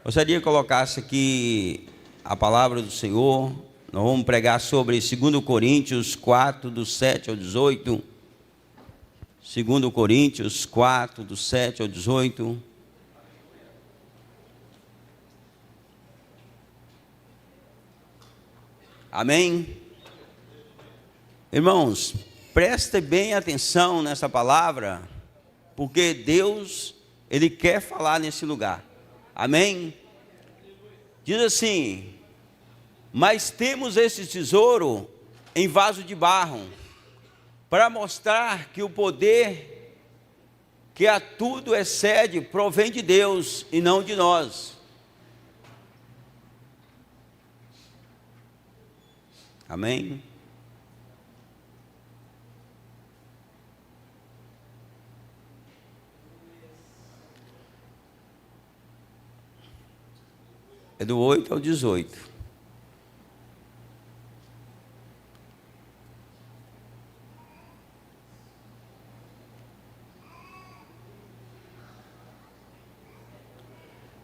Gostaria que colocasse aqui a palavra do Senhor. Nós vamos pregar sobre 2 Coríntios 4, do 7 ao 18. 2 Coríntios 4, do 7 ao 18. Amém? Irmãos, preste bem atenção nessa palavra, porque Deus, Ele quer falar nesse lugar. Amém? Diz assim: mas temos esse tesouro em vaso de barro, para mostrar que o poder que a tudo excede provém de Deus e não de nós. Amém? É do 8 ao 18.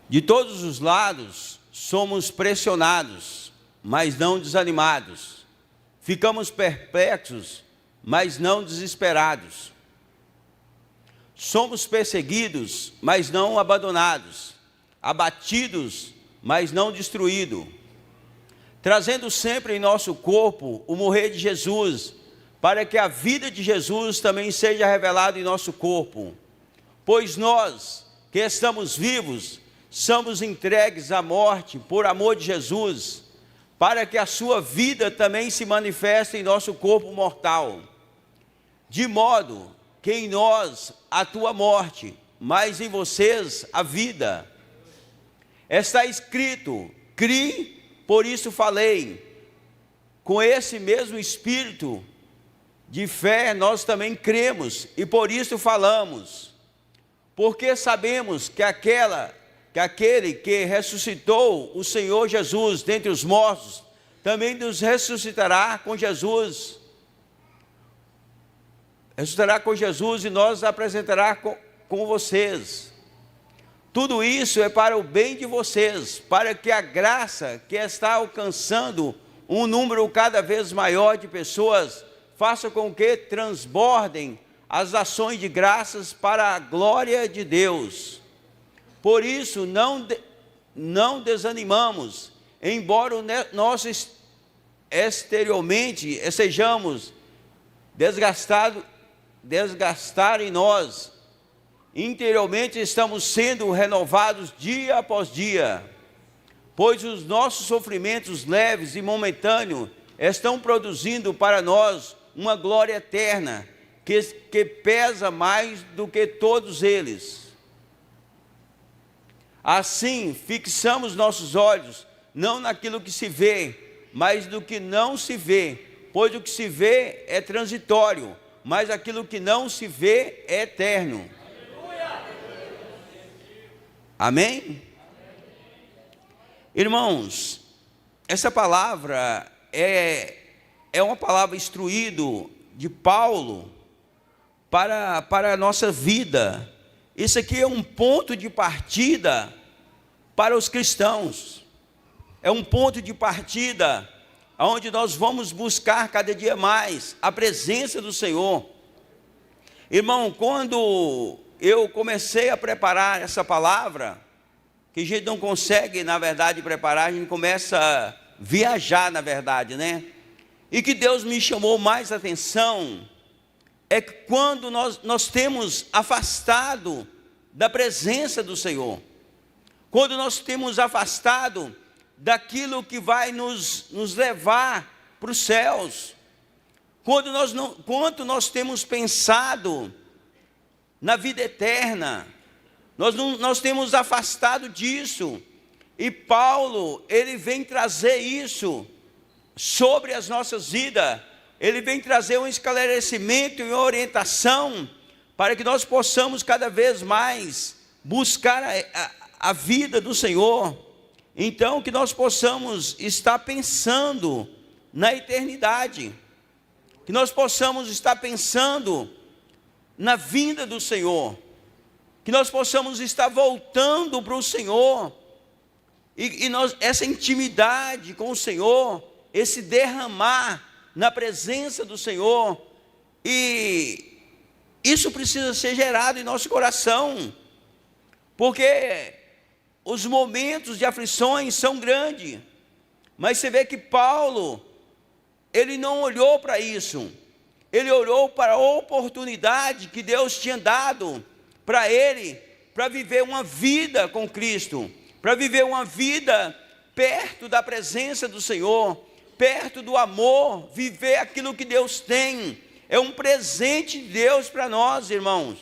De todos os lados somos pressionados, mas não desanimados. Ficamos perplexos, mas não desesperados. Somos perseguidos, mas não abandonados. Abatidos, mas não destruídos. Trazendo sempre em nosso corpo o morrer de Jesus, para que a vida de Jesus também seja revelada em nosso corpo. Pois nós, que estamos vivos, somos entregues à morte por amor de Jesus, para que a sua vida também se manifeste em nosso corpo mortal. De modo que em nós atua a morte, mas em vocês a vida. Está escrito: criei, por isso falei. Com esse mesmo espírito de fé nós também cremos, e por isso falamos. Porque sabemos que aquele que ressuscitou o Senhor Jesus dentre os mortos, também nos ressuscitará com Jesus. Ressuscitará com Jesus e nos apresentará com vocês. Tudo isso é para o bem de vocês, para que a graça que está alcançando um número cada vez maior de pessoas, faça com que transbordem as ações de graças para a glória de Deus. Por isso não desanimamos, embora nós exteriormente sejamos desgastar em nós, interiormente estamos sendo renovados dia após dia, pois os nossos sofrimentos leves e momentâneos estão produzindo para nós uma glória eterna, que pesa mais do que todos eles. Assim, fixamos nossos olhos, não naquilo que se vê, mas no que não se vê, pois o que se vê é transitório, mas aquilo que não se vê é eterno. Amém? Irmãos, essa palavra é uma palavra instruído de Paulo para a nossa vida. Isso aqui é um ponto de partida para os cristãos. É um ponto de partida onde nós vamos buscar cada dia mais a presença do Senhor. Irmão, quando eu comecei a preparar essa palavra, que a gente não consegue, na verdade, preparar, a gente começa a viajar, na verdade, né? E que Deus me chamou mais atenção é que quando nós temos afastado da presença do Senhor, quando nós temos afastado daquilo que vai nos levar para os céus, quando nós temos pensado na vida eterna, nós temos afastado disso, e Paulo, ele vem trazer isso sobre as nossas vidas. Ele vem trazer um esclarecimento e orientação para que nós possamos cada vez mais buscar a vida do Senhor. Então, que nós possamos estar pensando na eternidade, que nós possamos estar pensando na vinda do Senhor, que nós possamos estar voltando para o Senhor, essa intimidade com o Senhor, esse derramar na presença do Senhor, e isso precisa ser gerado em nosso coração, porque os momentos de aflições são grandes, mas você vê que Paulo, ele não olhou para isso, ele olhou para a oportunidade que Deus tinha dado para ele, para viver uma vida com Cristo, para viver uma vida perto da presença do Senhor, perto do amor, viver aquilo que Deus tem. É um presente de Deus para nós, irmãos.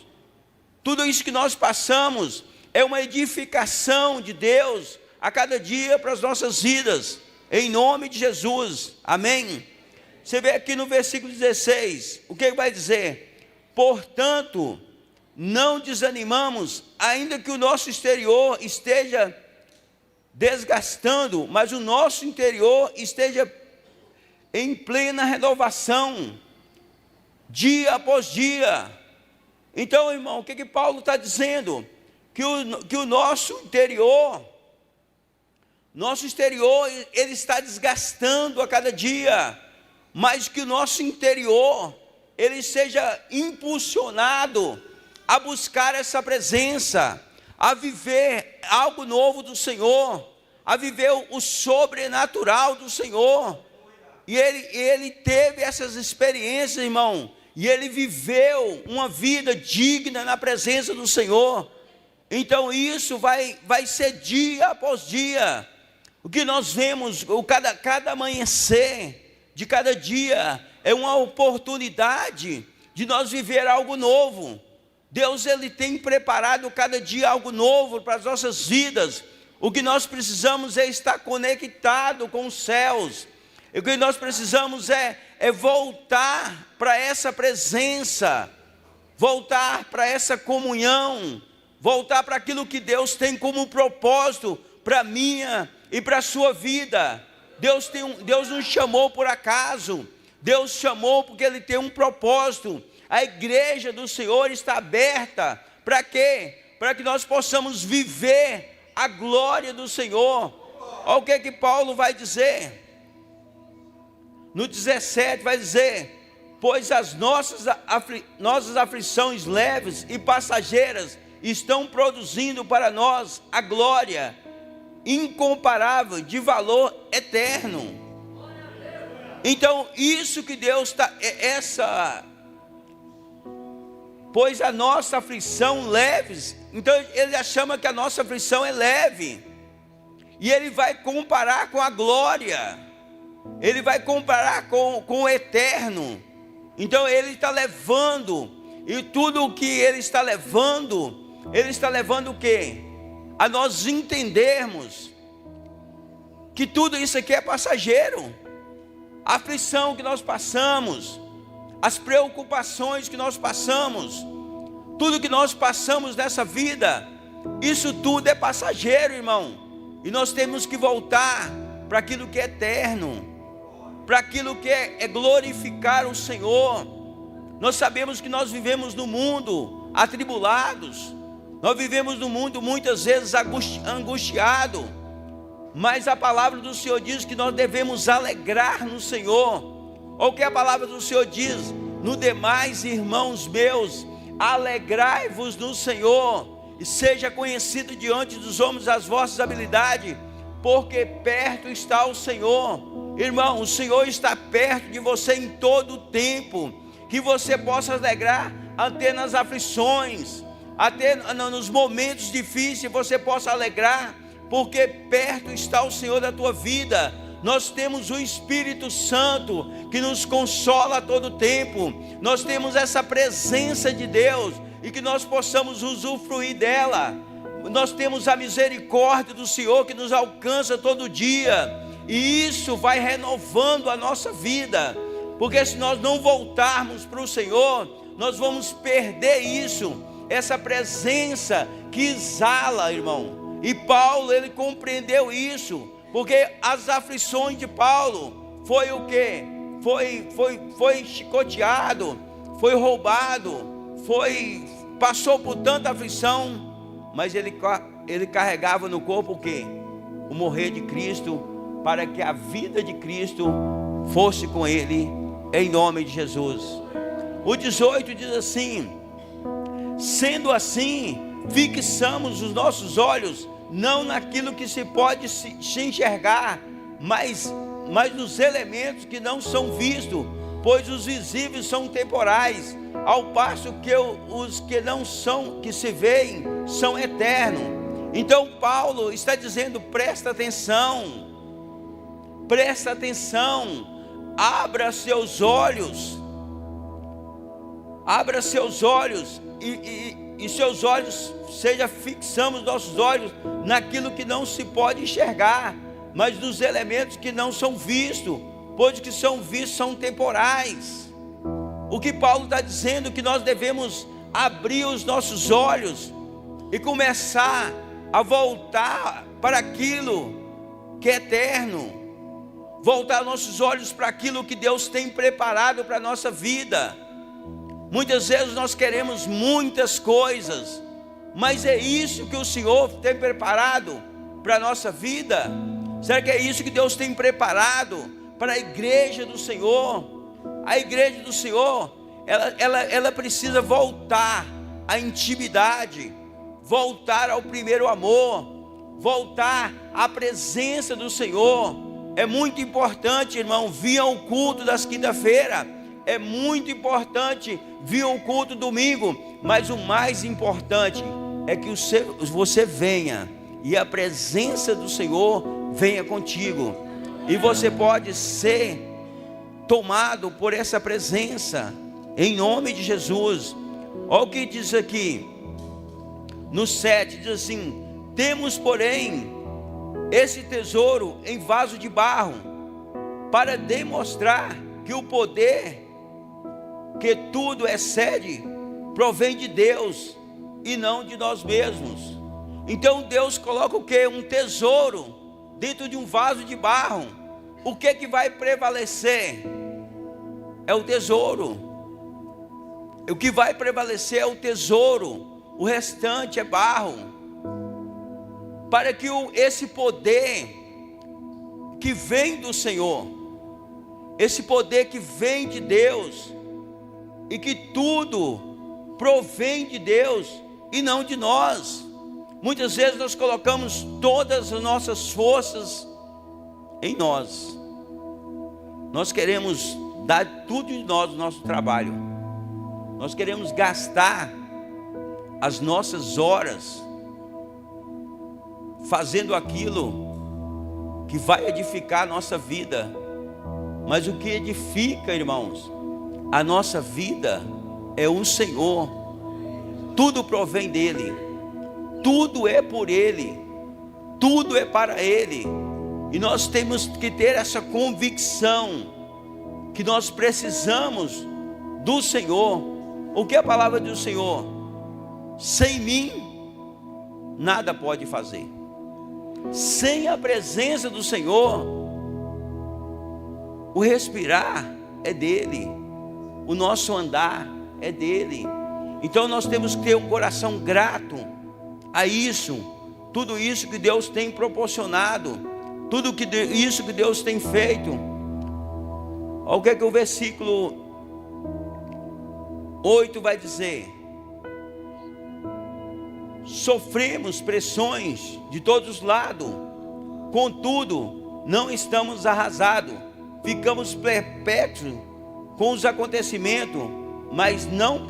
Tudo isso que nós passamos é uma edificação de Deus a cada dia para as nossas vidas, em nome de Jesus, amém? Você vê aqui no versículo 16, o que vai dizer? Portanto, não desanimamos, ainda que o nosso exterior esteja desgastando, mas o nosso interior esteja em plena renovação, dia após dia. Então, irmão, o que Paulo está dizendo? Que o nosso exterior, ele está desgastando a cada dia, mas que o nosso interior, ele seja impulsionado a buscar essa presença, a viver algo novo do Senhor, a viver o sobrenatural do Senhor. E ele teve essas experiências, irmão, e ele viveu uma vida digna na presença do Senhor. Então isso vai ser dia após dia. O que nós vemos, cada amanhecer de cada dia é uma oportunidade de nós viver algo novo. Deus, ele tem preparado cada dia algo novo para as nossas vidas. O que nós precisamos é estar conectado com os céus. O que nós precisamos é voltar para essa presença, voltar para essa comunhão, voltar para aquilo que Deus tem como propósito para a minha e para a sua vida. Deus nos chamou por acaso, Deus chamou porque Ele tem um propósito. A igreja do Senhor está aberta, para quê? Para que nós possamos viver a glória do Senhor. Olha o que Paulo vai dizer, no 17 vai dizer: pois as nossas aflições leves e passageiras estão produzindo para nós a glória incomparável, de valor eterno. Então isso que Deus está, pois a nossa aflição leves, então ele já chama que a nossa aflição é leve, e ele vai comparar com a glória, ele vai comparar com o eterno. Então ele está levando, e tudo o que ele está levando o quê? A nós entendermos que tudo isso aqui é passageiro. A aflição que nós passamos, as preocupações que nós passamos, tudo que nós passamos nessa vida, isso tudo é passageiro, irmão. E nós temos que voltar para aquilo que é eterno, para aquilo que é glorificar o Senhor. Nós sabemos que nós vivemos no mundo atribulados, nós vivemos no mundo muitas vezes angustiado, mas a palavra do Senhor diz que nós devemos alegrar no Senhor. Olha o que a palavra do Senhor diz: no demais, irmãos meus, alegrai-vos no Senhor, e seja conhecido diante dos homens as vossas habilidades, porque perto está o Senhor. Irmão, o Senhor está perto de você em todo o tempo, que você possa alegrar até nas aflições, até nos momentos difíceis você possa alegrar, porque perto está o Senhor da tua vida. Nós temos o Espírito Santo que nos consola a todo tempo. Nós temos essa presença de Deus e que nós possamos usufruir dela. Nós temos a misericórdia do Senhor que nos alcança todo dia, e isso vai renovando a nossa vida, porque se nós não voltarmos para o Senhor, nós vamos perder isso, essa presença que exala, irmão. E Paulo, ele compreendeu isso, porque as aflições de Paulo foi o quê? Foi chicoteado, foi roubado, passou por tanta aflição, mas ele carregava no corpo o quê? o morrer de Cristo, para que a vida de Cristo fosse com ele, em nome de Jesus. O 18 diz assim: sendo assim, fixamos os nossos olhos não naquilo que se pode se enxergar, mas nos elementos que não são vistos, pois os visíveis são temporais, ao passo que os que não são, que se veem, são eternos. Então Paulo está dizendo: presta atenção, abra seus olhos e seus olhos, fixamos nossos olhos naquilo que não se pode enxergar, mas nos elementos que não são vistos, pois os que são vistos são temporais. O que Paulo está dizendo é que nós devemos abrir os nossos olhos e começar a voltar para aquilo que é eterno, voltar nossos olhos para aquilo que Deus tem preparado para a nossa vida. Muitas vezes nós queremos muitas coisas, mas é isso que o Senhor tem preparado para a nossa vida? Será que é isso que Deus tem preparado para a igreja do Senhor? A igreja do Senhor, ela precisa voltar à intimidade, voltar ao primeiro amor, voltar à presença do Senhor. É muito importante, irmão, vir ao culto das quinta-feiras. É muito importante vir ao culto domingo, mas o mais importante é que você venha e a presença do Senhor venha contigo, e você pode ser tomado por essa presença, em nome de Jesus. Olha o que diz aqui, no 7, diz assim: temos, porém, esse tesouro em vaso de barro, para demonstrar que o poder que tudo excede provém de Deus e não de nós mesmos. Então Deus coloca o que? Um tesouro dentro de um vaso de barro. O que vai prevalecer? É o tesouro. O que vai prevalecer é o tesouro, o restante é barro. Para que esse poder que vem do Senhor, esse poder que vem de Deus, e que tudo provém de Deus e não de nós. Muitas vezes nós colocamos todas as nossas forças em nós. Nós queremos dar tudo de nós no nosso trabalho. Nós queremos gastar as nossas horas fazendo aquilo que vai edificar a nossa vida. Mas o que edifica, irmãos, a nossa vida é o Senhor. Tudo provém dEle, tudo é por Ele, tudo é para Ele. E nós temos que ter essa convicção que nós precisamos do Senhor. O que a palavra do Senhor? Sem mim nada pode fazer. Sem a presença do Senhor, o respirar é dEle, o nosso andar é dEle. Então nós temos que ter um coração grato a isso, tudo isso que Deus tem proporcionado, tudo isso que Deus tem feito. Olha o que é que o versículo 8 vai dizer: sofremos pressões de todos os lados, contudo não estamos arrasados, ficamos perplexos com os acontecimentos, mas não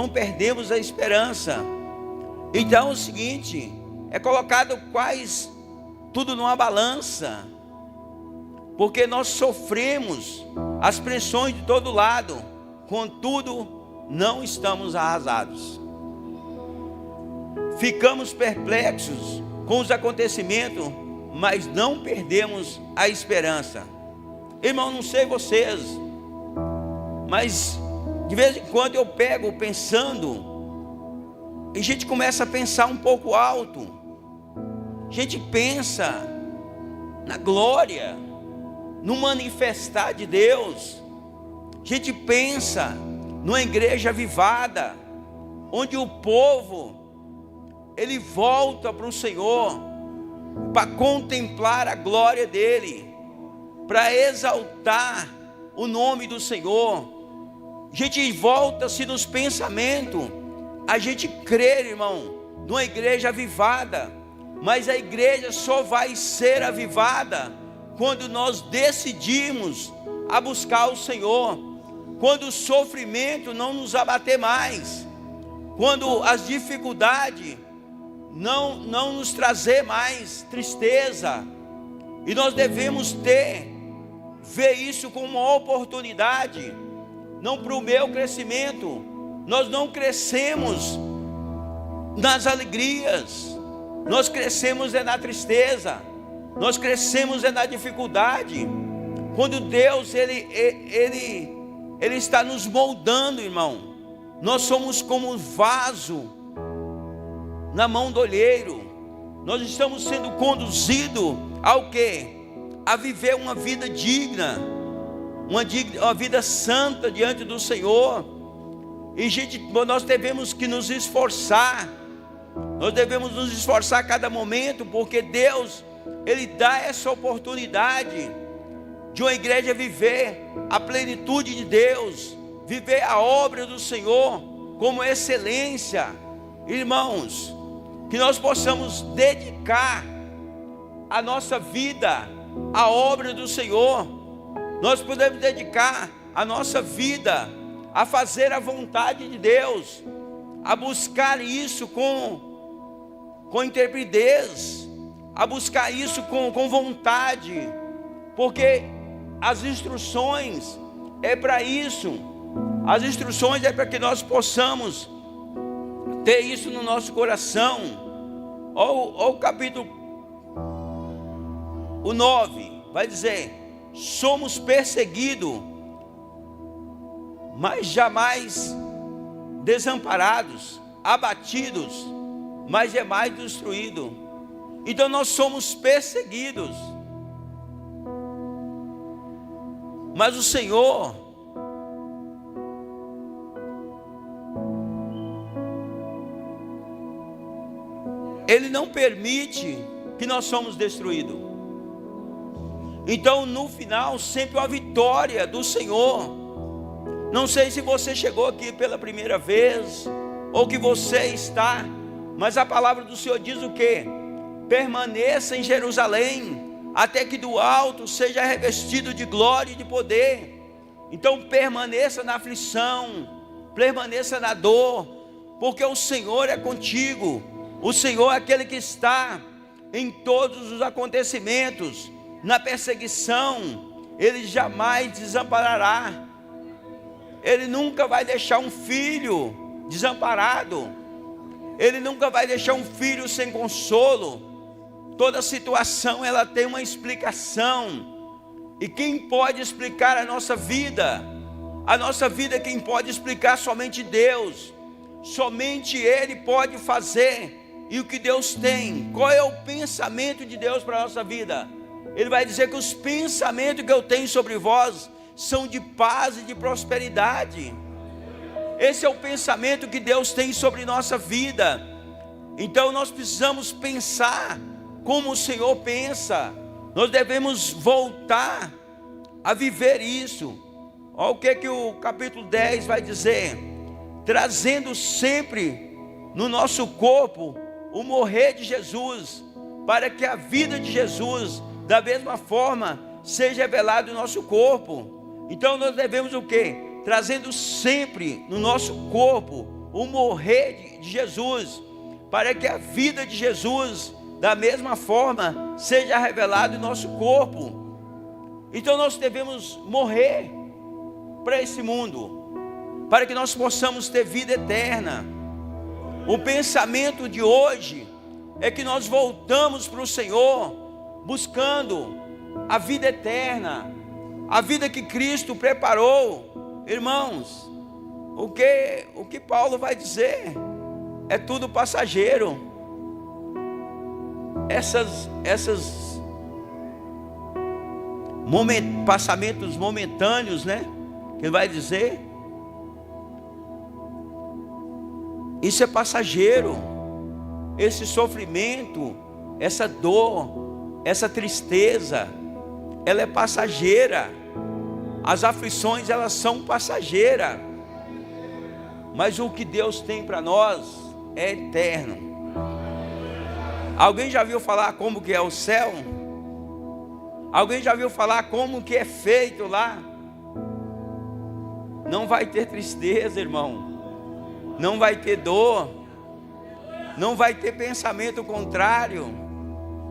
perdemos a esperança. Então é o seguinte, é colocado tudo numa balança, porque nós sofremos as pressões de todo lado, contudo não estamos arrasados. Ficamos perplexos com os acontecimentos, mas não perdemos a esperança. Irmão, não sei vocês, mas de vez em quando eu pego pensando, e a gente começa a pensar um pouco alto. A gente pensa na glória, no manifestar de Deus. A gente pensa numa igreja avivada, onde o povo ele volta para o Senhor, para contemplar a glória dele, para exaltar o nome do Senhor. A gente volta-se nos pensamentos, a gente crê, irmão, numa igreja avivada, mas a igreja só vai ser avivada quando nós decidimos a buscar o Senhor, quando o sofrimento não nos abater mais, quando as dificuldades não nos trazer mais tristeza, e nós devemos ver isso como uma oportunidade, não para o meu crescimento. Nós não crescemos nas alegrias, nós crescemos na tristeza, nós crescemos na dificuldade, quando Deus ele está nos moldando, irmão. Nós somos como um vaso na mão do olheiro, nós estamos sendo conduzidos ao quê? A viver uma vida digna, uma vida santa diante do Senhor. E nós devemos que nos esforçar, nós devemos nos esforçar a cada momento, porque Deus, Ele dá essa oportunidade de uma igreja viver a plenitude de Deus, viver a obra do Senhor como excelência. Irmãos, que nós possamos dedicar a nossa vida à obra do Senhor. Nós podemos dedicar a nossa vida a fazer a vontade de Deus, a buscar isso com intrepidez, a buscar isso com vontade, porque as instruções é para isso. As instruções é para que nós possamos ter isso no nosso coração. Olha o capítulo 9, vai dizer: somos perseguidos, mas jamais desamparados, abatidos, mas jamais destruídos. Então nós somos perseguidos, mas o Senhor, Ele não permite que nós somos destruídos. Então no final sempre a vitória do Senhor. Não sei se você chegou aqui pela primeira vez, ou que você está, mas a palavra do Senhor diz o quê? Permaneça em Jerusalém, até que do alto seja revestido de glória e de poder. Então permaneça na aflição, permaneça na dor, porque o Senhor é contigo. O Senhor é aquele que está em todos os acontecimentos, na perseguição, Ele jamais desamparará. Ele nunca vai deixar um filho desamparado, Ele nunca vai deixar um filho sem consolo. Toda situação ela tem uma explicação, e quem pode explicar a nossa vida? A nossa vida quem pode explicar? Somente Deus. Somente Ele pode fazer. E o que Deus tem? Qual é o pensamento de Deus para a nossa vida? Ele vai dizer que os pensamentos que eu tenho sobre vós são de paz e de prosperidade. Esse é o pensamento que Deus tem sobre nossa vida. Então nós precisamos pensar como o Senhor pensa. Nós devemos voltar a viver isso. Olha o que o capítulo 10 vai dizer: trazendo sempre no nosso corpo o morrer de Jesus, para que a vida de Jesus da mesma forma seja revelada no nosso corpo. Então nós devemos o quê? Trazendo sempre no nosso corpo o morrer de Jesus, para que a vida de Jesus da mesma forma seja revelada no nosso corpo. Então nós devemos morrer para esse mundo, para que nós possamos ter vida eterna. O pensamento de hoje é que nós voltamos para o Senhor, buscando a vida eterna, a vida que Cristo preparou. Irmãos, o que Paulo vai dizer? É tudo passageiro. Passamentos momentâneos, né? Que ele vai dizer, isso é passageiro. Esse sofrimento essa dor, essa tristeza, ela é passageira. As aflições, elas são passageiras. Mas o que Deus tem para nós é eterno. Alguém já viu falar como que é o céu? Alguém já viu falar como que é feito lá? Não vai ter tristeza, irmão. Não vai ter dor. Não vai ter pensamento contrário.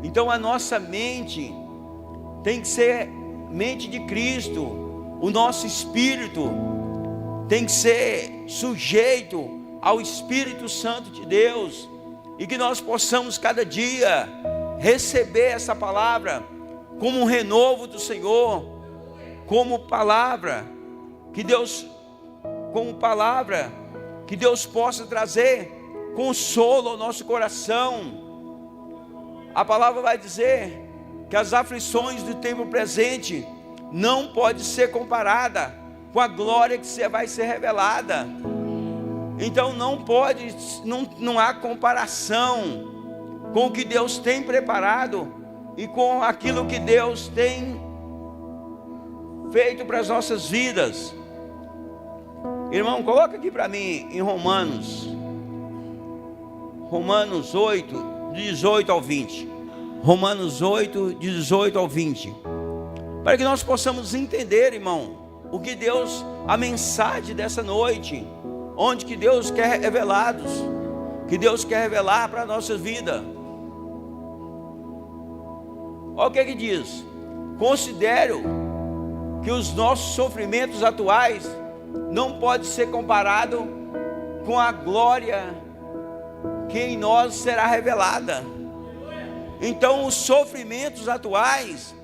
Então a nossa mente tem que ser mente de Cristo. O nosso espírito tem que ser sujeito ao Espírito Santo de Deus. E que nós possamos cada dia receber essa palavra como um renovo do Senhor, como palavra que Deus possa trazer consolo ao nosso coração. A palavra vai dizer que as aflições do tempo presente não pode ser comparada com a glória que vai ser revelada. Então não há comparação com o que Deus tem preparado e com aquilo que Deus tem feito para as nossas vidas. Irmão, coloca aqui para mim em Romanos 8, 18 ao 20. Romanos 8, 18 ao 20. Para que nós possamos entender, irmão, o que Deus, a mensagem dessa noite, onde que Deus quer revelados, que Deus quer revelar para a nossa vida. Olha o que diz: considero que os nossos sofrimentos atuais não podem ser comparados com a glória que em nós será revelada. Então os sofrimentos atuais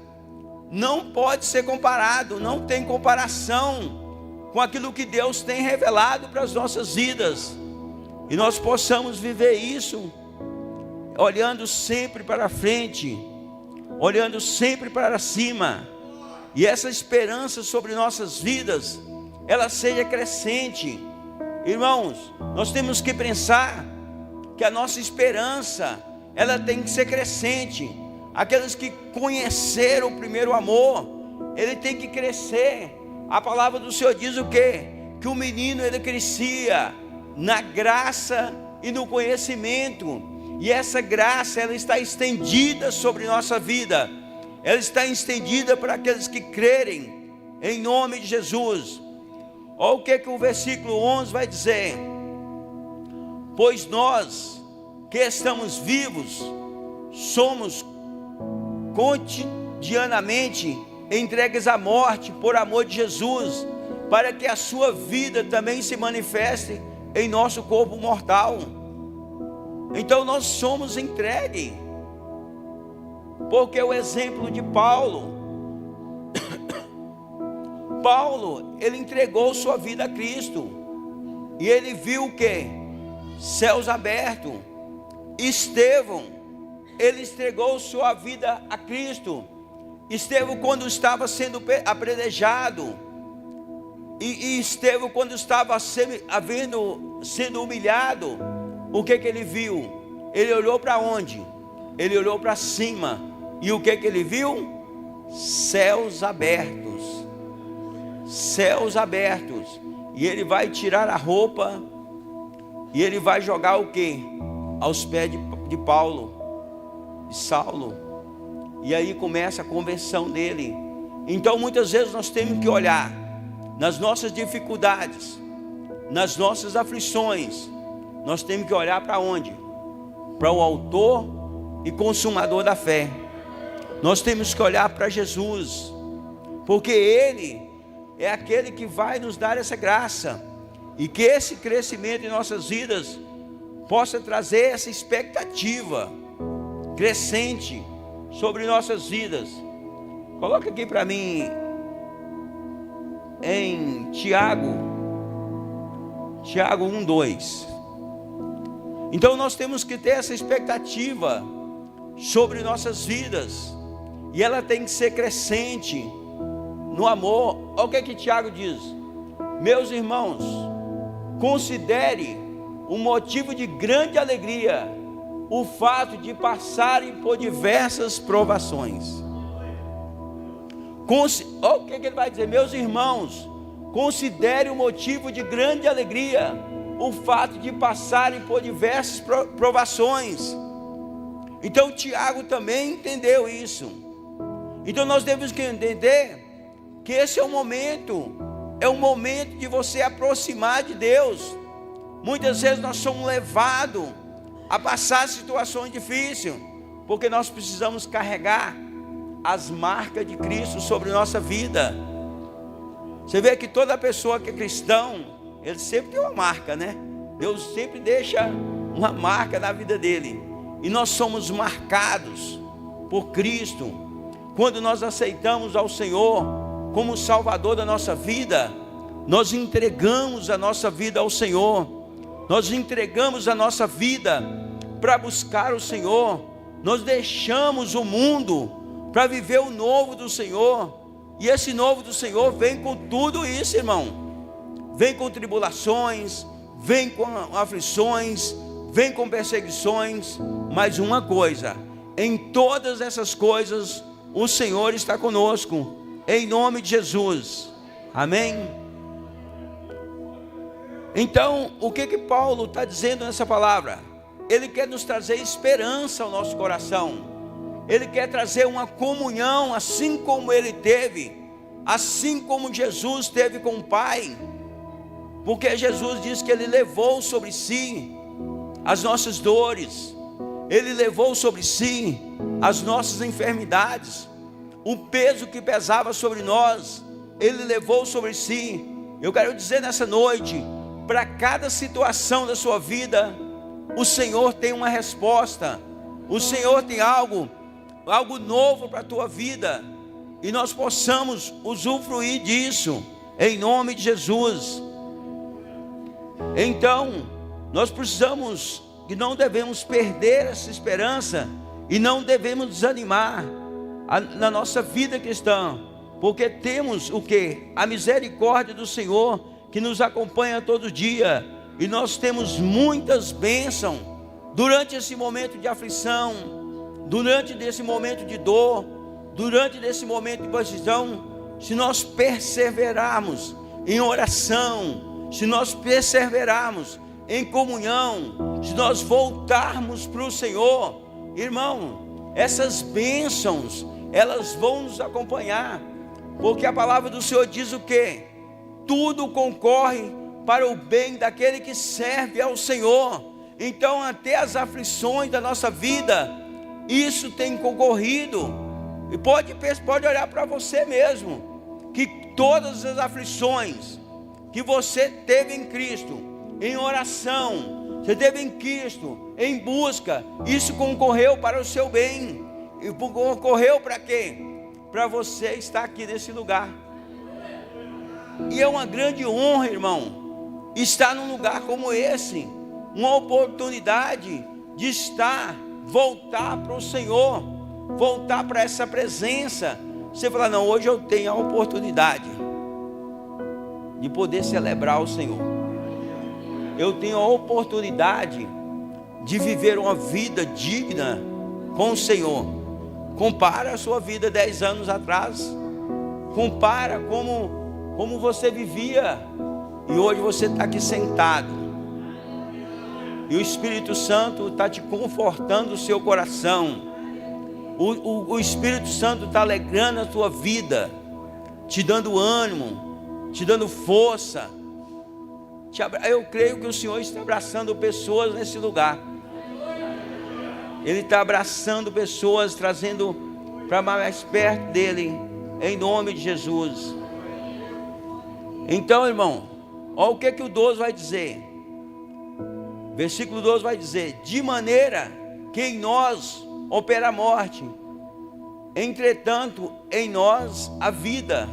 não pode ser comparado, não tem comparação com aquilo que Deus tem revelado para as nossas vidas. E nós possamos viver isso, olhando sempre para frente, olhando sempre para cima. E essa esperança sobre nossas vidas, ela seja crescente. Irmãos, nós temos que pensar que a nossa esperança, ela tem que ser crescente. Aqueles que conheceram o primeiro amor, ele tem que crescer. A palavra do Senhor diz o quê? Que o menino, ele crescia na graça e no conhecimento. E essa graça, ela está estendida sobre nossa vida. Ela está estendida para aqueles que crerem em nome de Jesus. Olha o que o versículo 11 vai dizer: pois nós que estamos vivos, somos cotidianamente entregues à morte por amor de Jesus, para que a sua vida também se manifeste em nosso corpo mortal. Então nós somos entregues, porque o exemplo de Paulo, ele entregou sua vida a Cristo, e ele viu o que? Céus abertos. Estevão, ele entregou sua vida a Cristo. Estevão, quando estava sendo apedrejado, e Estevão, quando estava sendo humilhado, o que ele viu? Ele olhou para onde? Ele olhou para cima, e o que ele viu? Céus abertos. Céus abertos. E ele vai tirar a roupa, e ele vai jogar o que? Aos pés de Paulo, de Saulo. E aí começa a conversão dele. Então muitas vezes nós temos que olhar nas nossas dificuldades, nas nossas aflições. Nós temos que olhar para onde? Para o autor e consumador da fé. Nós temos que olhar para Jesus, porque Ele é aquele que vai nos dar essa graça. E que esse crescimento em nossas vidas possa trazer essa expectativa crescente sobre nossas vidas. Coloca aqui para mim em Tiago 1:2. Então nós temos que ter essa expectativa sobre nossas vidas, e ela tem que ser crescente no amor. Olha o que Tiago diz: meus irmãos, considere um motivo de grande alegria o fato de passarem por diversas provações. Olha o que ele vai dizer: meus irmãos, considere o motivo de grande alegria o fato de passarem por diversas provações. Então Tiago também entendeu isso. Então nós temos que entender que esse é um momento de você aproximar de Deus. Muitas vezes nós somos levados a passar situações difíceis, porque nós precisamos carregar as marcas de Cristo sobre nossa vida. Você vê que toda pessoa que é cristão, ele sempre tem uma marca, né? Deus sempre deixa uma marca na vida dele. E nós somos marcados por Cristo. Quando nós aceitamos ao Senhor como Salvador da nossa vida, nós entregamos a nossa vida ao Senhor. Nós entregamos a nossa vida para buscar o Senhor. Nós deixamos o mundo para viver o novo do Senhor. E esse novo do Senhor vem com tudo isso, irmão. Vem com tribulações, vem com aflições, vem com perseguições. Mas uma coisa: em todas essas coisas o Senhor está conosco, em nome de Jesus. Amém? Então, o que Paulo está dizendo nessa palavra? Ele quer nos trazer esperança ao nosso coração. Ele quer trazer uma comunhão, assim como ele teve, assim como Jesus teve com o Pai. Porque Jesus diz que ele levou sobre si as nossas dores, ele levou sobre si as nossas enfermidades, o peso que pesava sobre nós, ele levou sobre si. Eu quero dizer nessa noite, para cada situação da sua vida, o Senhor tem uma resposta. O Senhor tem algo novo para a tua vida, e nós possamos usufruir disso, em nome de Jesus. Então, nós precisamos, e não devemos perder essa esperança, e não devemos desanimar na nossa vida cristã, porque temos o que? A misericórdia do Senhor, que nos acompanha todo dia, e nós temos muitas bênçãos, durante esse momento de aflição, durante esse momento de dor, durante esse momento de perseguição. Se nós perseverarmos em oração, se nós perseverarmos em comunhão, se nós voltarmos para o Senhor, irmão, essas bênçãos, elas vão nos acompanhar, porque a palavra do Senhor diz o quê? Tudo concorre para o bem daquele que serve ao Senhor. Então, até as aflições da nossa vida, isso tem concorrido. E pode olhar para você mesmo, que todas as aflições que você teve em Cristo, em oração, você teve em Cristo, em busca, isso concorreu para o seu bem. E concorreu para quê? Para você estar aqui nesse lugar. E é uma grande honra, irmão, estar num lugar como esse, uma oportunidade de voltar para o Senhor, voltar para essa presença. Você fala: não, hoje eu tenho a oportunidade de poder celebrar o Senhor. Eu tenho a oportunidade de viver uma vida digna com o Senhor. Compara a sua vida 10 anos atrás, compara como você vivia, e hoje você está aqui sentado, e o Espírito Santo está te confortando o seu coração. O Espírito Santo está alegrando a tua vida, te dando ânimo, te dando força. Eu creio que o Senhor está abraçando pessoas nesse lugar. Ele está abraçando pessoas, trazendo para mais perto dele, em nome de Jesus. Então, irmão, olha o que o 12 vai dizer. Versículo 12 vai dizer: de maneira que em nós opera a morte, entretanto em nós a vida.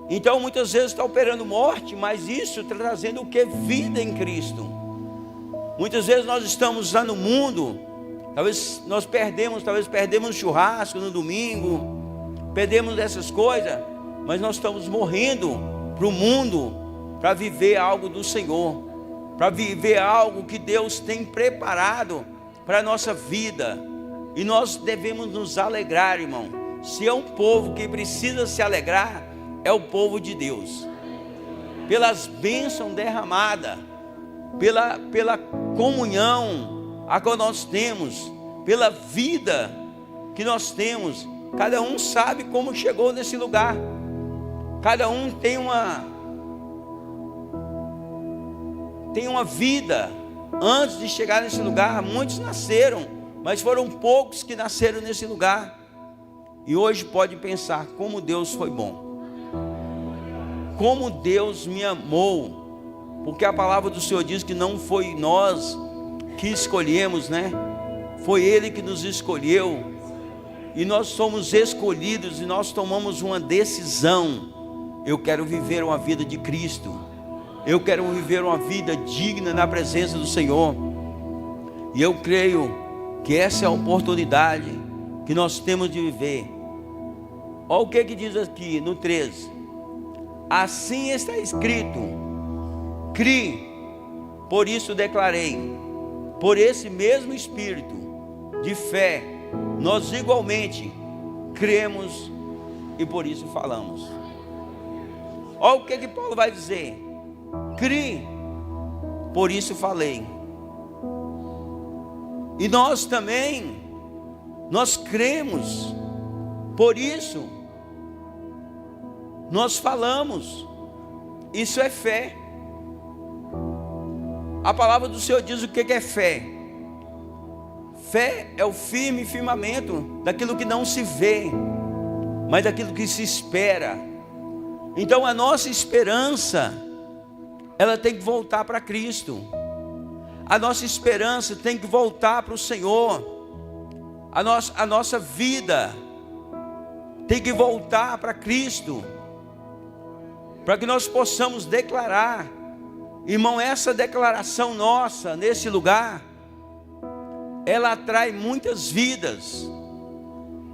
Então muitas vezes está operando morte, mas isso está trazendo o que? Vida em Cristo. Muitas vezes nós estamos lá no mundo, talvez perdemos churrasco no domingo, perdemos essas coisas, mas nós estamos morrendo para o mundo, para viver algo do Senhor, para viver algo que Deus tem preparado para a nossa vida. E nós devemos nos alegrar, irmão. Se é um povo que precisa se alegrar, é o povo de Deus, pelas bênçãos derramadas, pela comunhão a qual nós temos, pela vida que nós temos. Cada um sabe como chegou nesse lugar. Cada um tem uma vida antes de chegar nesse lugar. Muitos nasceram, mas foram poucos que nasceram nesse lugar. E hoje pode pensar como Deus foi bom, como Deus me amou, porque a palavra do Senhor diz que não foi nós que escolhemos, né? Foi Ele que nos escolheu. E nós somos escolhidos e nós tomamos uma decisão. Eu quero viver uma vida de Cristo. Eu quero viver uma vida digna na presença do Senhor. E eu creio que essa é a oportunidade que nós temos de viver. Olha o que diz aqui no 13. Assim está escrito: criei, por isso declarei. Por esse mesmo espírito de fé, nós igualmente cremos e por isso falamos. Olha o que Paulo vai dizer: criei, por isso falei. E nós também, nós cremos, por isso nós falamos. Isso é fé. A palavra do Senhor diz o que é fé. Fé é o firme firmamento daquilo que não se vê, mas daquilo que se espera. Então a nossa esperança, ela tem que voltar para Cristo. A nossa esperança tem que voltar para o Senhor. A nossa vida tem que voltar para Cristo, para que nós possamos declarar. Irmão, essa declaração nossa nesse lugar, ela atrai muitas vidas.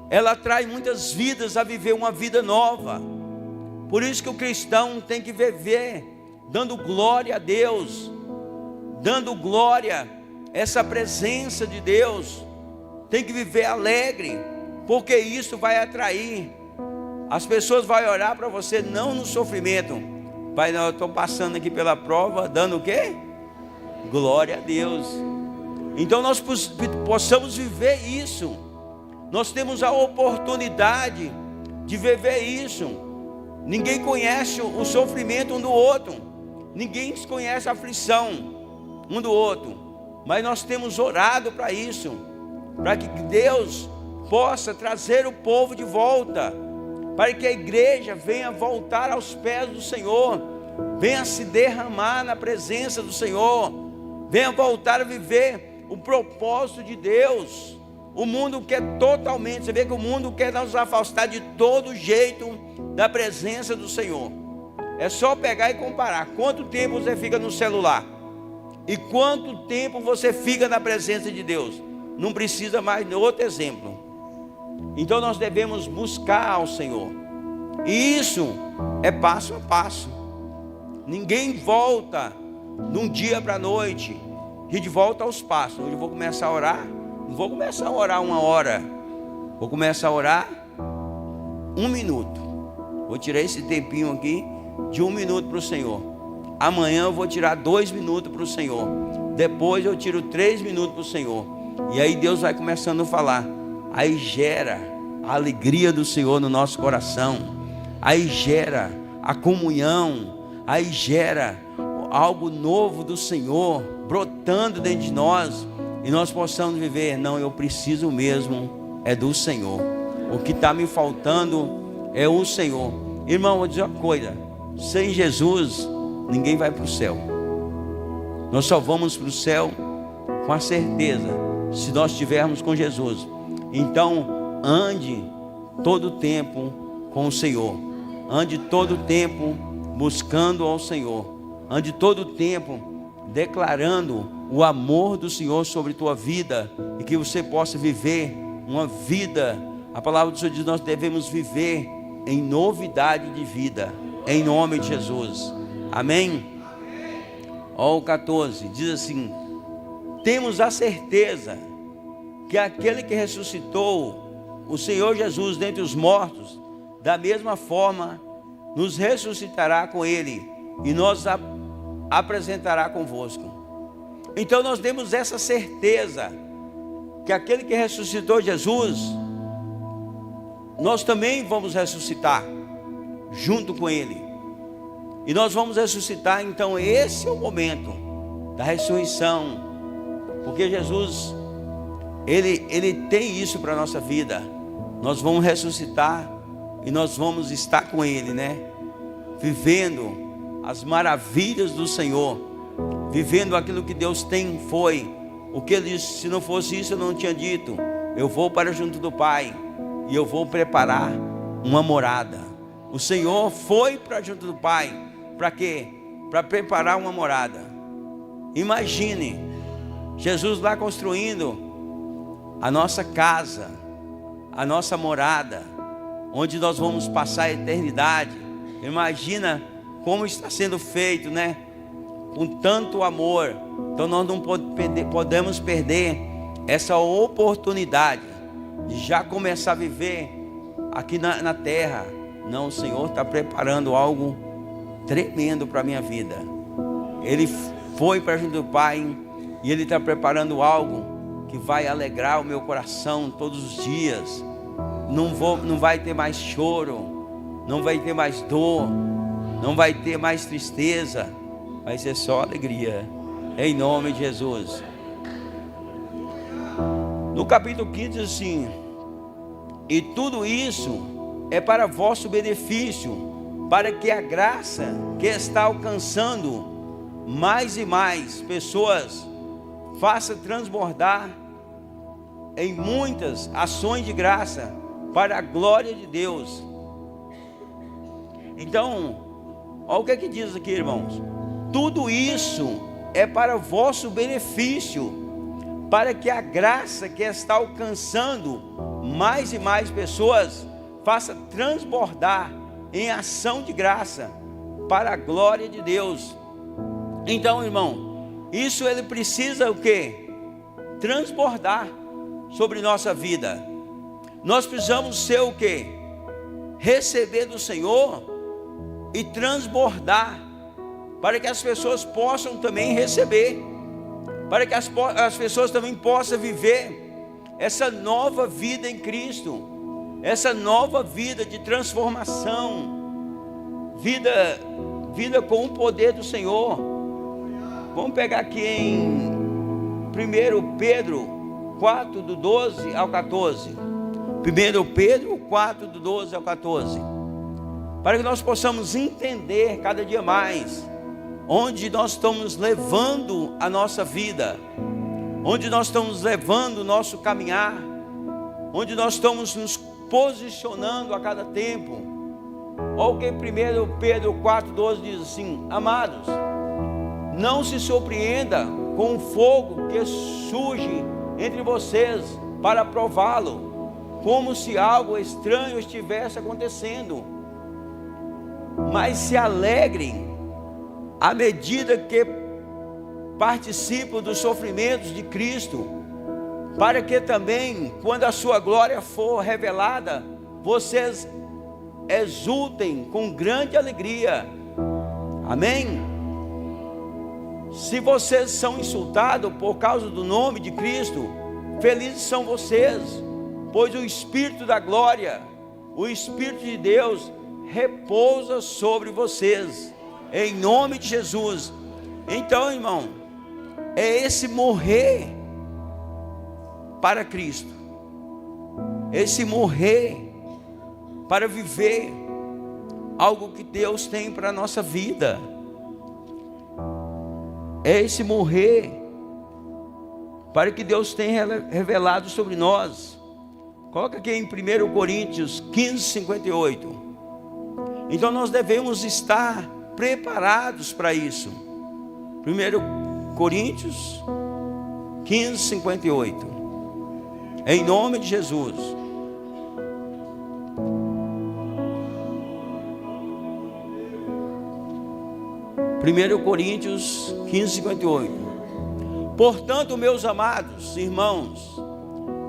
Ela atrai muitas vidas a viver uma vida nova. Por isso que o cristão tem que viver dando glória a Deus, dando glória a essa presença de Deus. Tem que viver alegre, porque isso vai atrair. As pessoas vão olhar para você não no sofrimento. Pai, não, eu estou passando aqui pela prova, dando o quê? Glória a Deus. Então nós possamos viver isso. Nós temos a oportunidade de viver isso. Ninguém conhece o sofrimento um do outro. Ninguém conhece a aflição um do outro. Mas nós temos orado para isso, para que Deus possa trazer o povo de volta, para que a igreja venha voltar aos pés do Senhor, venha se derramar na presença do Senhor, venha voltar a viver o propósito de Deus. O mundo quer totalmente, você vê que o mundo quer nos afastar de todo jeito da presença do Senhor. É só pegar e comparar quanto tempo você fica no celular e quanto tempo você fica na presença de Deus. Não precisa mais de outro exemplo. Então nós devemos buscar ao Senhor, e isso é passo a passo. Ninguém volta de um dia para a noite. A gente volta aos passos. Hoje eu vou começar a orar. Não vou começar a orar 1 hora, vou começar a orar 1 minuto. Vou tirar esse tempinho aqui de 1 minuto para o Senhor. Amanhã eu vou tirar 2 minutos para o Senhor. Depois eu tiro 3 minutos para o Senhor. E aí Deus vai começando a falar. Aí gera a alegria do Senhor no nosso coração. Aí gera a comunhão. Aí gera algo novo do Senhor brotando dentro de nós. E nós possamos viver. Não, eu preciso mesmo é do Senhor. O que está me faltando é o Senhor. Irmão, vou dizer uma coisa. Sem Jesus, ninguém vai para o céu. Nós só vamos para o céu com a certeza, se nós estivermos com Jesus. Então, ande todo o tempo com o Senhor. Ande todo o tempo buscando ao Senhor. Ande todo o tempo declarando o amor do Senhor sobre tua vida, e que você possa viver uma vida. A palavra do Senhor diz que nós devemos viver em novidade de vida, em nome de Jesus. Amém? Ó, o 14, diz assim: temos a certeza que aquele que ressuscitou o Senhor Jesus dentre os mortos, da mesma forma nos ressuscitará com Ele e nos apresentará convosco. Então nós temos essa certeza que aquele que ressuscitou Jesus, nós também vamos ressuscitar junto com Ele. E nós vamos ressuscitar. Então esse é o momento da ressurreição, porque Jesus, Ele tem isso para a nossa vida. Nós vamos ressuscitar e nós vamos estar com Ele, né? Vivendo as maravilhas do Senhor, vivendo aquilo que Deus foi. O que Ele disse: se não fosse isso eu não tinha dito, eu vou para junto do Pai e eu vou preparar uma morada. O Senhor foi para junto do Pai, para quê? Para preparar uma morada. Imagine Jesus lá construindo a nossa casa, a nossa morada, onde nós vamos passar a eternidade. Imagina como está sendo feito, né? Com tanto amor. Então nós não podemos perder essa oportunidade de já começar a viver aqui na terra. Não, o Senhor está preparando algo tremendo para a minha vida. Ele foi para junto do Pai e Ele está preparando algo que vai alegrar o meu coração todos os dias. Não vai ter mais choro, não vai ter mais dor, não vai ter mais tristeza, vai ser só alegria, em nome de Jesus. No capítulo 15 diz assim: e tudo isso é para vosso benefício, para que a graça que está alcançando mais e mais pessoas faça transbordar em muitas ações de graça para a glória de Deus. Então, olha o que é que diz aqui, irmãos: tudo isso é para vosso benefício, para que a graça que está alcançando mais e mais pessoas faça transbordar em ação de graça para a glória de Deus. Então, irmão, isso ele precisa o quê? Transbordar sobre nossa vida. Nós precisamos ser o quê? Receber do Senhor e transbordar, para que as pessoas possam também receber, para que as pessoas também possam viver essa nova vida em Cristo, essa nova vida de transformação, vida com o poder do Senhor. Vamos pegar aqui em 1 Pedro 4, do 12 ao 14. 1 Pedro 4, do 12 ao 14. Para que nós possamos entender cada dia mais onde nós estamos levando a nossa vida, onde nós estamos levando o nosso caminhar, onde nós estamos nos posicionando a cada tempo. Olha o que 1 Pedro 4, 12 diz assim: amados, não se surpreenda com o fogo que surge entre vocês para prová-lo, como se algo estranho estivesse acontecendo, mas se alegrem à medida que participam dos sofrimentos de Cristo, para que também, quando a sua glória for revelada, vocês exultem com grande alegria. Amém? Se vocês são insultados por causa do nome de Cristo, felizes são vocês, pois o Espírito da glória, o Espírito de Deus repousa sobre vocês, em nome de Jesus. Então, irmão, é esse morrer para Cristo, esse morrer para viver algo que Deus tem para a nossa vida, é esse morrer para que Deus tenha revelado sobre nós. Coloca aqui em 1 Coríntios 15, 58. Então nós devemos estar preparados para isso. 1 Coríntios 15, 58. Em nome de Jesus. 1 Coríntios 15, 58. Portanto, meus amados irmãos,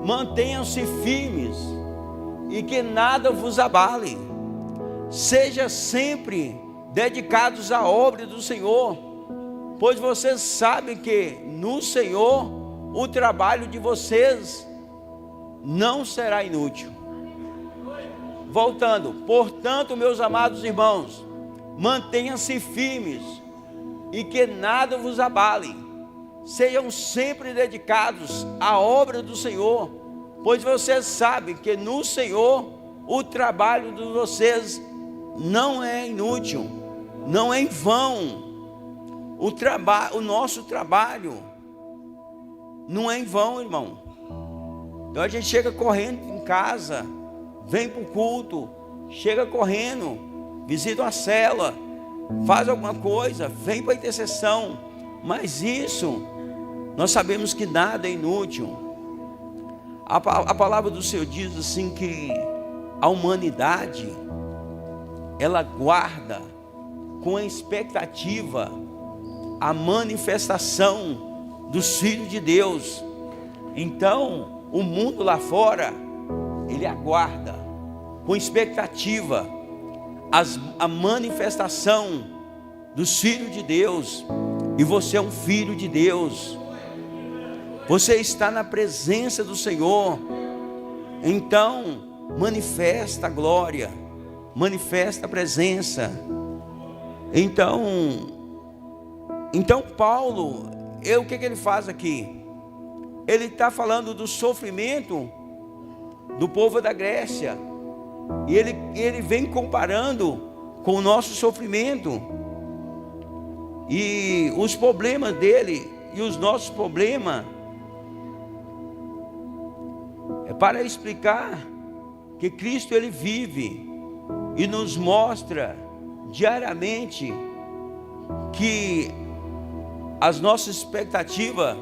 mantenham-se firmes e que nada vos abale. Seja sempre dedicados à obra do Senhor, pois vocês sabem que no Senhor o trabalho de vocês não será inútil. Voltando, portanto, meus amados irmãos, mantenham-se firmes e que nada vos abale. Sejam sempre dedicados à obra do Senhor, pois vocês sabem que no Senhor o trabalho de vocês não é inútil, não é em vão. O nosso trabalho não é em vão, irmão. Então a gente chega correndo em casa, vem para o culto, chega correndo, visita uma célula, faz alguma coisa, vem para a intercessão, mas isso, nós sabemos que nada é inútil. A palavra do Senhor diz assim que a humanidade, ela guarda com expectativa a manifestação dos filhos de Deus. Então, o mundo lá fora, ele aguarda com expectativa a manifestação dos filhos de Deus. E você é um filho de Deus. Você está na presença do Senhor. Então, manifesta a glória, manifesta a presença. Então Paulo, o que ele faz aqui? Ele está falando do sofrimento do povo da Grécia, e ele vem comparando com o nosso sofrimento, e os problemas dele e os nossos problemas, é para explicar que Cristo, ele vive e nos mostra diariamente que as nossas expectativas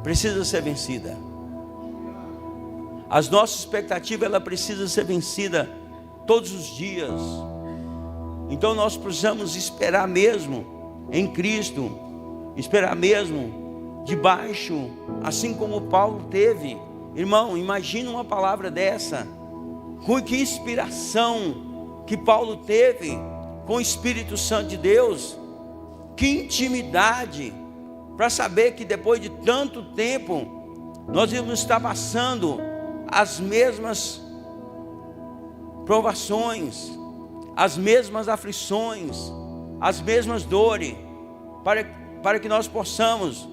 precisam ser vencidas. As nossas expectativas, ela precisa ser vencida todos os dias. Então nós precisamos esperar mesmo em Cristo, esperar mesmo debaixo, assim como Paulo teve. Irmão, imagina uma palavra dessa, com que inspiração que Paulo teve com o Espírito Santo de Deus, que intimidade, para saber que depois de tanto tempo, nós íamos estar passando as mesmas provações, as mesmas aflições, as mesmas dores, para que nós possamos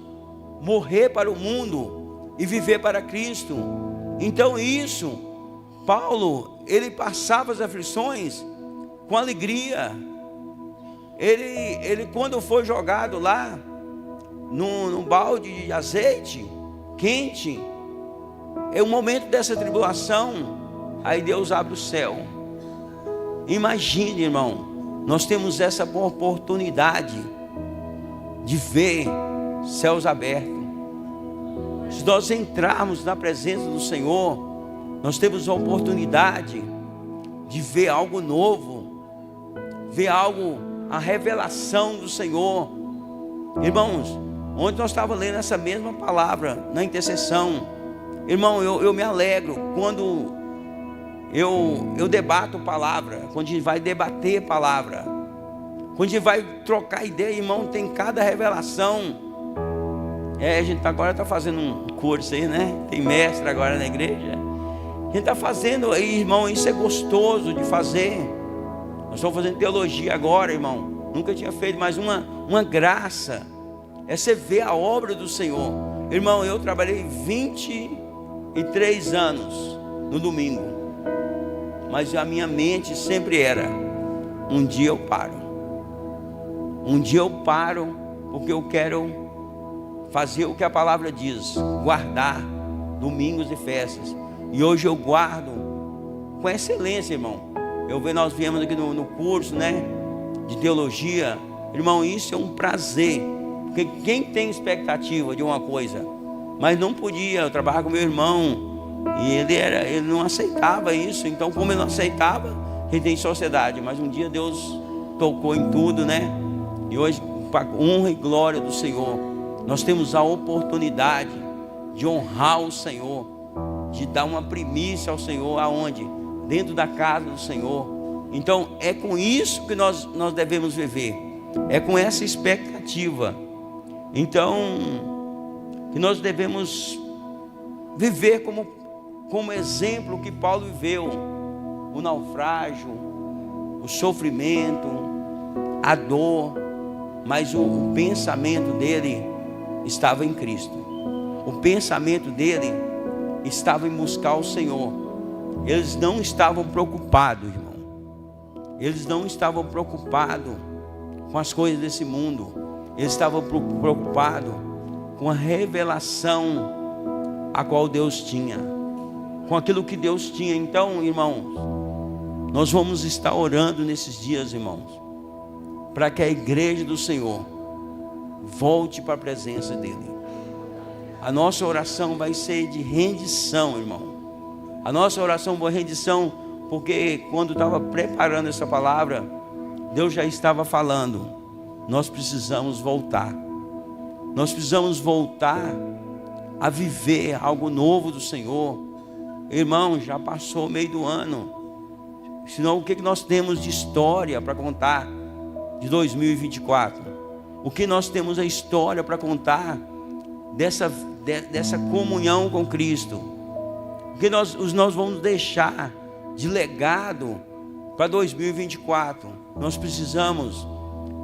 morrer para o mundo e viver para Cristo. Então isso, Paulo, ele passava as aflições com alegria. Ele quando foi jogado lá num balde de azeite quente, é o momento dessa tribulação, aí Deus abre o céu. Imagine, irmão, nós temos essa oportunidade de ver céus abertos. Se nós entrarmos na presença do Senhor, nós temos a oportunidade de ver algo novo, ver algo, a revelação do Senhor. Irmãos, ontem nós estávamos lendo essa mesma palavra na intercessão. Irmão, eu me alegro quando eu debato palavra, quando a gente vai debater palavra, quando a gente vai trocar ideia, irmão, tem cada revelação. A gente agora está fazendo um curso aí, né? Tem mestre agora na igreja. A gente está fazendo aí, irmão, isso é gostoso de fazer. Nós estamos fazendo teologia agora, irmão. Nunca tinha feito, mas uma graça. É você ver a obra do Senhor. Irmão, eu trabalhei 23 anos no domingo, mas a minha mente sempre era: um dia eu paro. Um dia eu paro, porque eu quero fazer o que a palavra diz, guardar domingos e festas. E hoje eu guardo com excelência, irmão. Nós viemos aqui no curso, né, de teologia. Irmão, isso é um prazer, porque quem tem expectativa de uma coisa, mas não podia, eu trabalhava com meu irmão, e ele não aceitava isso. Então, como ele não aceitava, a gente tem sociedade, mas um dia Deus tocou em tudo, né? E hoje, para honra e glória do Senhor, nós temos a oportunidade de honrar o Senhor, de dar uma primícia ao Senhor. Aonde? Dentro da casa do Senhor. Então é com isso que nós devemos viver, é com essa expectativa. Então que nós devemos viver como exemplo que Paulo viveu: o naufrágio, o sofrimento, a dor, mas o pensamento dele estava em Cristo. O pensamento dele estava em buscar o Senhor. Eles não estavam preocupados, irmão. Eles não estavam preocupados com as coisas desse mundo. Eles estavam preocupados com a revelação a qual Deus tinha, com aquilo que Deus tinha. Então, irmãos, nós vamos estar orando nesses dias, irmãos, para que a igreja do Senhor volte para a presença dEle. A nossa oração vai ser de rendição, irmão. A nossa oração foi rendição, porque quando estava preparando essa palavra, Deus já estava falando: nós precisamos voltar. Nós precisamos voltar a viver algo novo do Senhor. Irmão, já passou o meio do ano. Senão, o que nós temos de história para contar de 2024? O que nós temos a história para contar dessa comunhão com Cristo? O que nós vamos deixar de legado para 2024? Nós precisamos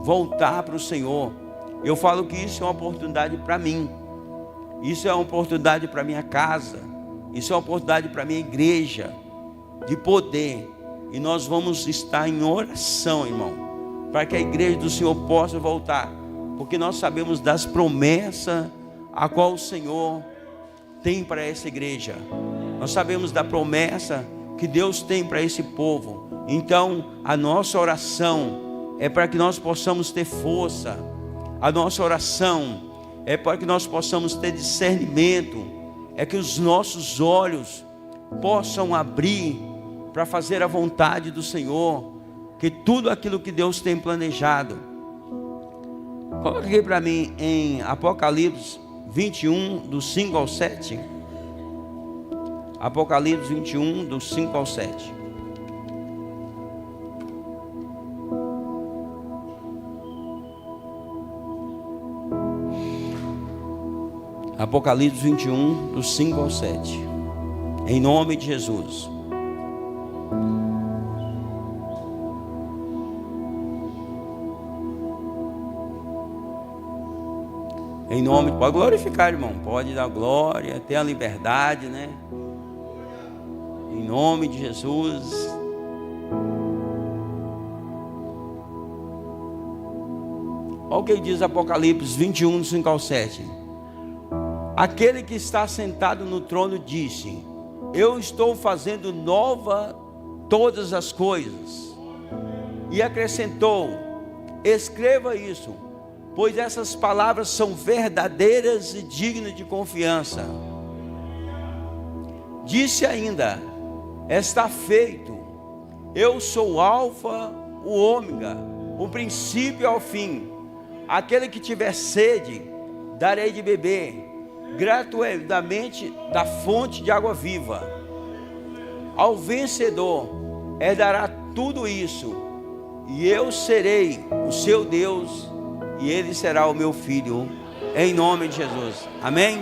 voltar para o Senhor. Eu falo que isso é uma oportunidade para mim, isso é uma oportunidade para minha casa, isso é uma oportunidade para minha igreja, de poder. E nós vamos estar em oração, irmão, para que a igreja do Senhor possa voltar, porque nós sabemos das promessas a qual o Senhor tem para essa igreja. Nós sabemos da promessa que Deus tem para esse povo. Então a nossa oração é para que nós possamos ter força. A nossa oração é para que nós possamos ter discernimento, é que os nossos olhos possam abrir para fazer a vontade do Senhor, que tudo aquilo que Deus tem planejado. Coloca aqui para mim em Apocalipse 21, do 5 ao 7. Apocalipse 21, do 5 ao 7. Apocalipse 21, do 5 ao 7. Em nome de Jesus. Em nome, pode glorificar, irmão, pode dar glória, ter a liberdade, né? Em nome de Jesus. Olha o que diz Apocalipse 21, do 5 ao 7. Aquele que está sentado no trono disse: eu estou fazendo nova todas as coisas. E acrescentou: escreva isso, pois essas palavras são verdadeiras e dignas de confiança. Disse ainda: está feito. Eu sou o Alfa, o Ômega, o princípio ao fim. Aquele que tiver sede, darei de beber gratuitamente da fonte de água viva. Ao vencedor herdará tudo isso, e eu serei o seu Deus, e ele será o meu filho, em nome de Jesus. Amém?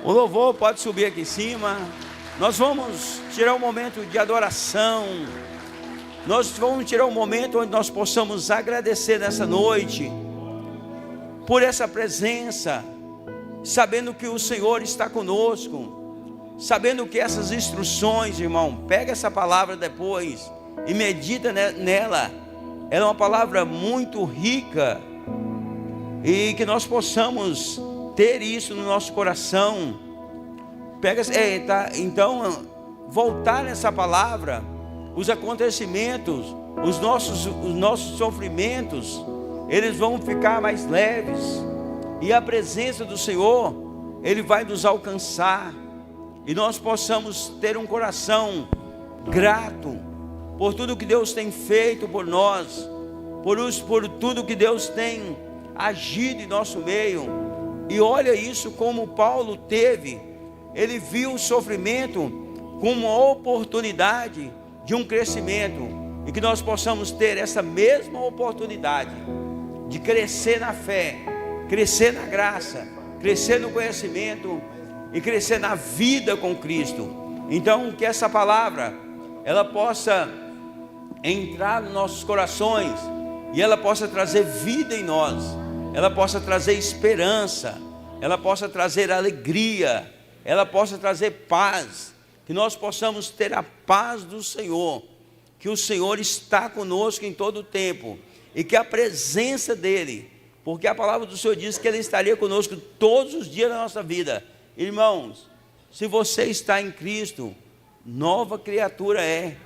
O louvor pode subir aqui em cima. Nós vamos tirar um momento de adoração. Nós vamos tirar um momento onde nós possamos agradecer nessa noite por essa presença, sabendo que o Senhor está conosco, sabendo que essas instruções, irmão, pega essa palavra depois e medita nela. Ela é uma palavra muito rica, e que nós possamos ter isso no nosso coração. Então, voltar nessa palavra, os acontecimentos, os nossos sofrimentos, eles vão ficar mais leves, e a presença do Senhor, Ele vai nos alcançar, e nós possamos ter um coração grato por tudo que Deus tem feito por nós, por tudo que Deus tem agido em nosso meio. E olha isso como Paulo teve. Ele viu o sofrimento como uma oportunidade de um crescimento. E que nós possamos ter essa mesma oportunidade de crescer na fé, crescer na graça, crescer no conhecimento e crescer na vida com Cristo. Então, que essa palavra, ela possa entrar nos nossos corações e ela possa trazer vida em nós, ela possa trazer esperança, ela possa trazer alegria, ela possa trazer paz, que nós possamos ter a paz do Senhor, que o Senhor está conosco em todo o tempo, e que a presença dEle, porque a palavra do Senhor diz que Ele estaria conosco todos os dias da nossa vida. Irmãos, se você está em Cristo, nova criatura é.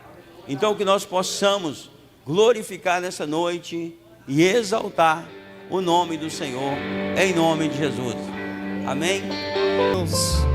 Então que nós possamos glorificar nessa noite e exaltar o nome do Senhor, em nome de Jesus. Amém? Deus.